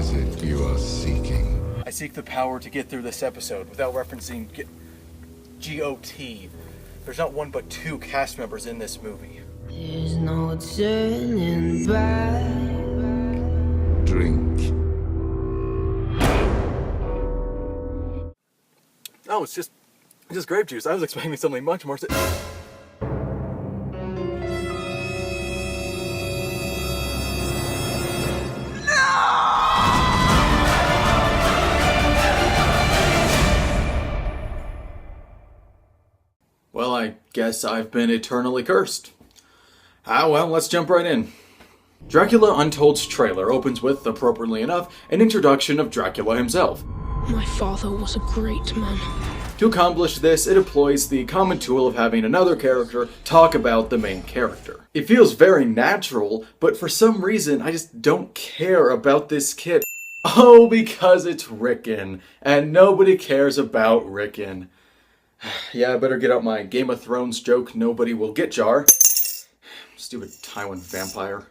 is it you are seeking? I seek the power to get through this episode without referencing GOT. There's not one but two cast members in this movie. There's no turning back. Drink. Oh, it's just grape juice. I was expecting something much more. Well, I guess I've been eternally cursed. Well, let's jump right in. Dracula Untold's trailer opens with, appropriately enough, an introduction of Dracula himself. My father was a great man. To accomplish this, it employs the common tool of having another character talk about the main character. It feels very natural, but for some reason, I just don't care about this kid. Oh, because it's Rickon, and nobody cares about Rickon. Yeah, I better get out my Game of Thrones joke nobody will get jar. Stupid Tywin vampire.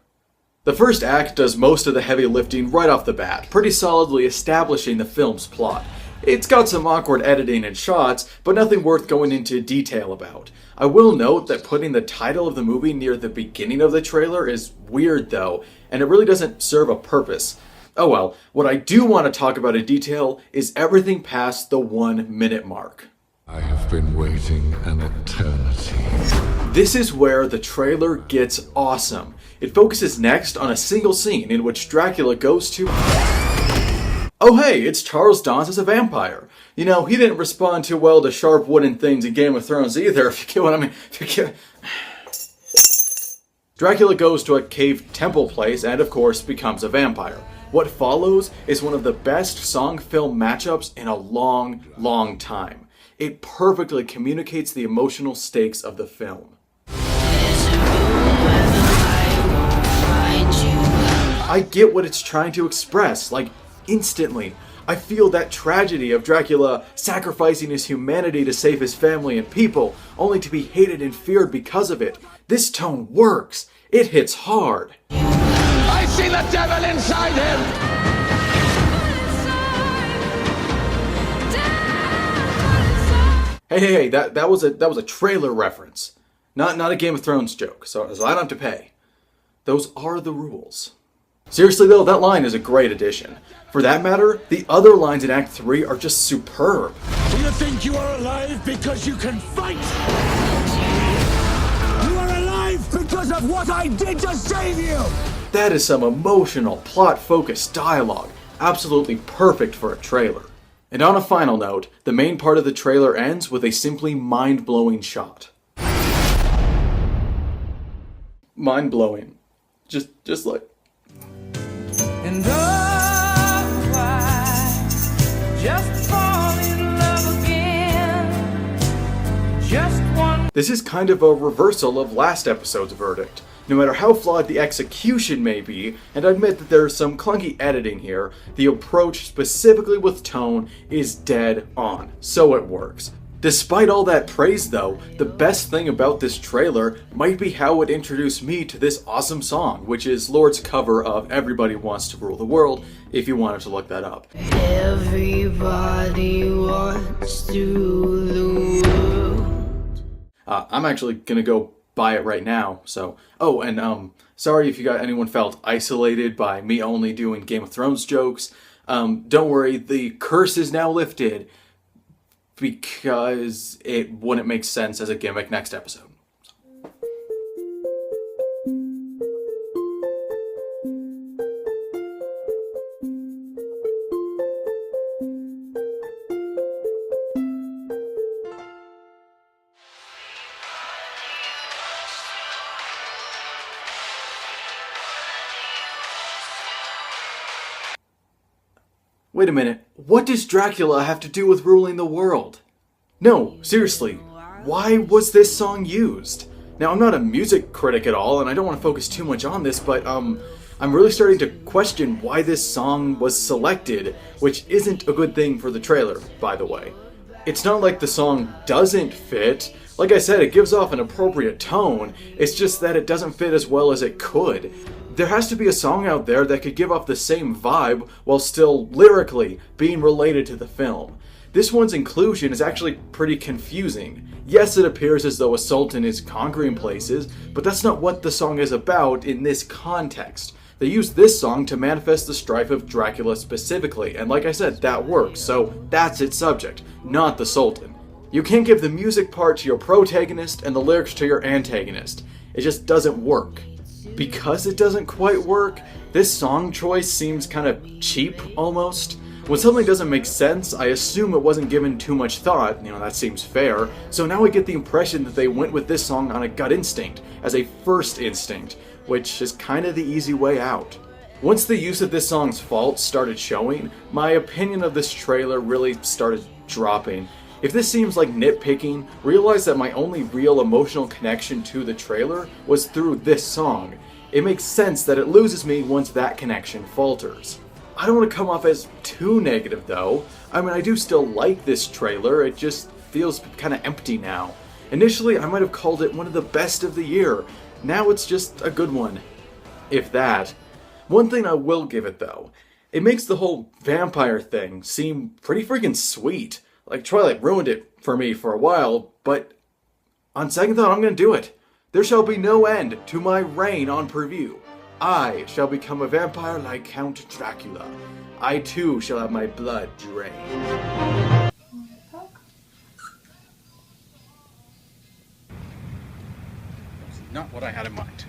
The first act does most of the heavy lifting right off the bat, pretty solidly establishing the film's plot. It's got some awkward editing and shots, but nothing worth going into detail about. I will note that putting the title of the movie near the beginning of the trailer is weird though, and it really doesn't serve a purpose. Oh well, what I do want to talk about in detail is everything past the 1 minute mark. I have been waiting an eternity. This is where the trailer gets awesome. It focuses next on a single scene in which Dracula goes to... Oh hey, it's Charles Dance as a vampire. You know, he didn't respond too well to sharp wooden things in Game of Thrones either, if you get what I mean. Dracula goes to a cave temple place and, of course, becomes a vampire. What follows is one of the best song-film matchups in a long, long time. It perfectly communicates the emotional stakes of the film. I get what it's trying to express, like, instantly. I feel that tragedy of Dracula sacrificing his humanity to save his family and people, only to be hated and feared because of it. This tone works. It hits hard. I see the devil inside him! Hey, that was a trailer reference. Not a Game of Thrones joke, so I don't have to pay. Those are the rules. Seriously though, that line is a great addition. For that matter, the other lines in Act 3 are just superb. Do you think you are alive because you can fight? You are alive because of what I did to save you! That is some emotional, plot-focused dialogue. Absolutely perfect for a trailer. And on a final note, the main part of the trailer ends with a simply mind-blowing shot. Mind-blowing. Just like... And oh, I just fall in love again. Just one. This is kind of a reversal of last episode's verdict. No matter how flawed the execution may be, and I admit that there's some clunky editing here, the approach specifically with tone is dead on, so it works. Despite all that praise though, the best thing about this trailer might be how it introduced me to this awesome song, which is Lord's cover of Everybody Wants to Rule the World, if you wanted to look that up. Everybody wants to rule the world. I'm actually gonna go buy it right now, so... Oh, and sorry if you got anyone felt isolated by me only doing Game of Thrones jokes. Don't worry, the curse is now lifted, because it wouldn't make sense as a gimmick next episode. Wait a minute, what does Dracula have to do with ruling the world? No, seriously, why was this song used? Now, I'm not a music critic at all, and I don't want to focus too much on this, but I'm really starting to question why this song was selected, which isn't a good thing for the trailer, by the way. It's not like the song doesn't fit. Like I said, it gives off an appropriate tone, it's just that it doesn't fit as well as it could. There has to be a song out there that could give off the same vibe while still lyrically being related to the film. This one's inclusion is actually pretty confusing. Yes, it appears as though a sultan is conquering places, but that's not what the song is about in this context. They used this song to manifest the strife of Dracula specifically, and like I said, that works, so that's its subject, not the sultan. You can't give the music part to your protagonist and the lyrics to your antagonist. It just doesn't work. Because it doesn't quite work, this song choice seems kind of cheap, almost. When something doesn't make sense, I assume it wasn't given too much thought, that seems fair, so now I get the impression that they went with this song on a gut instinct, as a first instinct, which is kind of the easy way out. Once the use of this song's faults started showing, my opinion of this trailer really started dropping. If this seems like nitpicking, realize that my only real emotional connection to the trailer was through this song. It makes sense that it loses me once that connection falters. I don't want to come off as too negative though. I do still like this trailer, it just feels kind of empty now. Initially, I might have called it one of the best of the year. Now it's just a good one. If that. One thing I will give it though, it makes the whole vampire thing seem pretty freaking sweet. Like, Twilight ruined it for me for a while, but on second thought, I'm gonna do it. There shall be no end to my reign on preview. I shall become a vampire like Count Dracula. I too shall have my blood drained. Not what I had in mind.